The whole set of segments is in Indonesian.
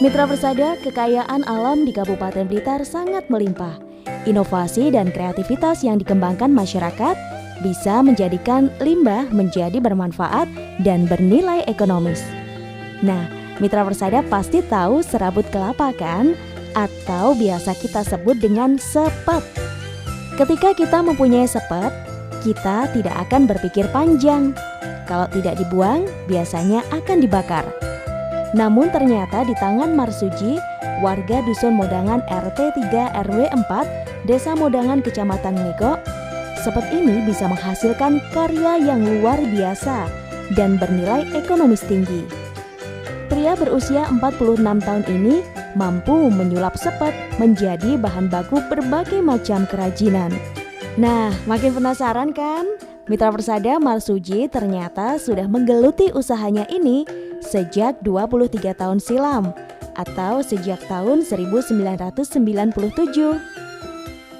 Mitra Persada, kekayaan alam di Kabupaten Blitar sangat melimpah. Inovasi dan kreativitas yang dikembangkan masyarakat bisa menjadikan limbah menjadi bermanfaat dan bernilai ekonomis. Nah, Mitra Persada pasti tahu serabut kelapa kan? Atau biasa kita sebut dengan sepet. Ketika kita mempunyai sepet, kita tidak akan berpikir panjang. Kalau tidak dibuang, biasanya akan dibakar. Namun ternyata di tangan Marsuji, warga Dusun Modangan RT 3 RW 4, Desa Modangan Kecamatan Ngego, sepet ini bisa menghasilkan karya yang luar biasa dan bernilai ekonomis tinggi. Pria berusia 46 tahun ini mampu menyulap sepet menjadi bahan baku berbagai macam kerajinan. Nah, makin penasaran kan? Mitra Persada, Marsuji ternyata sudah menggeluti usahanya ini sejak 23 tahun silam atau sejak tahun 1997.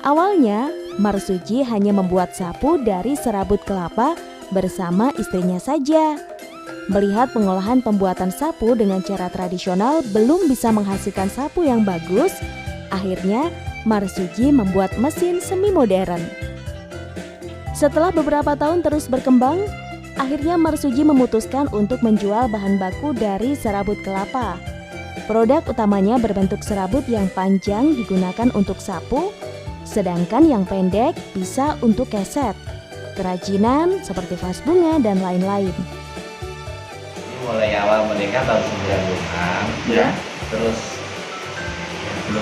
Awalnya, Marsuji hanya membuat sapu dari serabut kelapa bersama istrinya saja. Melihat pengolahan pembuatan sapu dengan cara tradisional belum bisa menghasilkan sapu yang bagus, akhirnya Marsuji membuat mesin semi modern. Setelah beberapa tahun terus berkembang, akhirnya Marsuji memutuskan untuk menjual bahan baku dari serabut kelapa. Produk utamanya berbentuk serabut yang panjang digunakan untuk sapu, sedangkan yang pendek bisa untuk keset, kerajinan seperti vas bunga dan lain-lain. Mulai awal menikah tahun 90-an, ya. Terus belum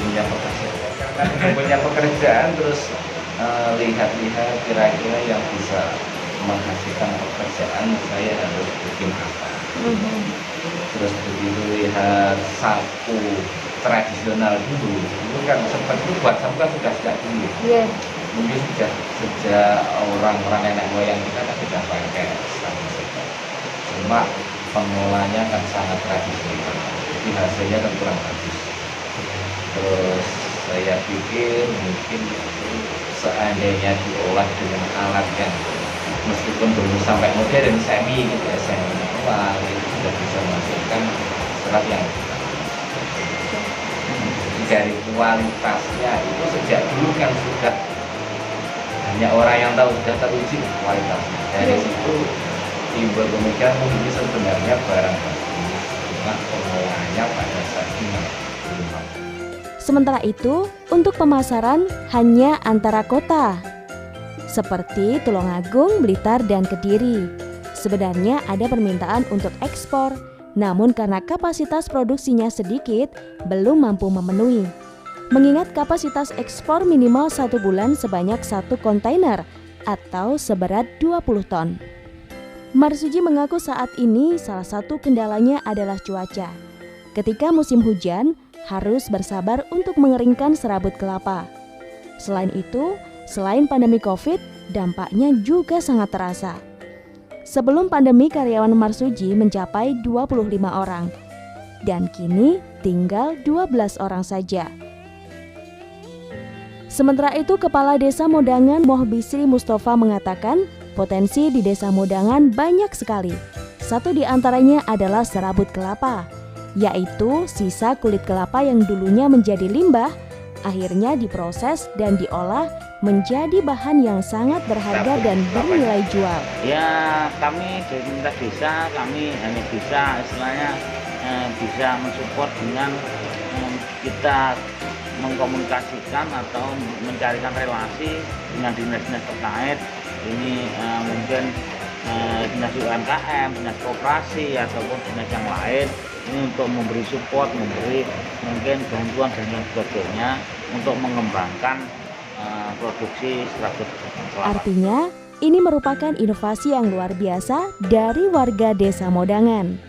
punya pekerjaan, terus lihat-lihat kira-kira yang bisa menghasilkan pekerjaan saya harus bikin apa. Terus begitu lihat sapu tradisional dulu, itu kan sempat itu buat sapu kan sudah sejak dulu. Mungkin sejak orang-orang nenek moyang kita kan sudah pakai sapu sepet. Cuma pengolahnya kan sangat tradisional, jadi hasilnya kan kurang bagus. Terus saya pikir mungkin seandainya diolah dengan alat yang meskipun belum sampai modern, semi gitu ya, semi manual, itu sudah bisa menghasilkan serat yang dari kualitasnya itu sejak dulu kan sudah hanya orang yang tahu, sudah teruji kualitasnya. Dari situ timbul pemikiran ini sebenarnya barang bagus, cuma pengolahannya pada saat ini belum mampu. Sementara itu, untuk pemasaran hanya antara kota, seperti Tulungagung, Blitar, dan Kediri. Sebenarnya ada permintaan untuk ekspor, namun karena kapasitas produksinya sedikit, belum mampu memenuhi. Mengingat kapasitas ekspor minimal 1 bulan sebanyak 1 kontainer atau seberat 20 ton. Marsuji mengaku saat ini salah satu kendalanya adalah cuaca. Ketika musim hujan, harus bersabar untuk mengeringkan serabut kelapa. Selain itu, selain pandemi COVID, dampaknya juga sangat terasa. Sebelum pandemi, karyawan Marsuji mencapai 25 orang, dan kini tinggal 12 orang saja. Sementara itu, Kepala Desa Modangan Mohbisri Mustafa mengatakan, potensi di Desa Modangan banyak sekali. Satu di antaranya adalah serabut kelapa, yaitu sisa kulit kelapa yang dulunya menjadi limbah, akhirnya diproses dan diolah menjadi bahan yang sangat berharga dan bernilai jual. Ya, kami dari pemerintah desa, kami hanya bisa istilahnya bisa mensupport dengan kita mengkomunikasikan atau mencarikan relasi dengan dinas-dinas terkait. Ini mungkin dinas UMKM, dinas koperasi ataupun dinas yang lain, ini untuk memberi support, memberi mungkin bantuan dan lain sebagainya untuk mengembangkan produksi serabut kelapa. Artinya, ini merupakan inovasi yang luar biasa dari warga Desa Modangan.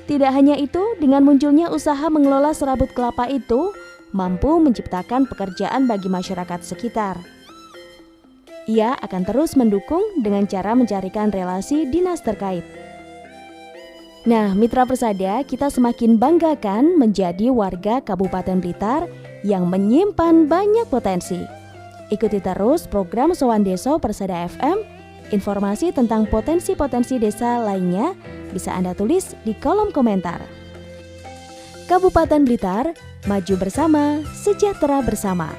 Tidak hanya itu, dengan munculnya usaha mengelola serabut kelapa itu mampu menciptakan pekerjaan bagi masyarakat sekitar. Ia akan terus mendukung dengan cara mencarikan relasi dinas terkait. Nah, Mitra Persada, kita semakin banggakan menjadi warga Kabupaten Blitar yang menyimpan banyak potensi. Ikuti terus program Sowan Deso Persada FM. Informasi tentang potensi-potensi desa lainnya bisa Anda tulis di kolom komentar. Kabupaten Blitar, maju bersama, sejahtera bersama.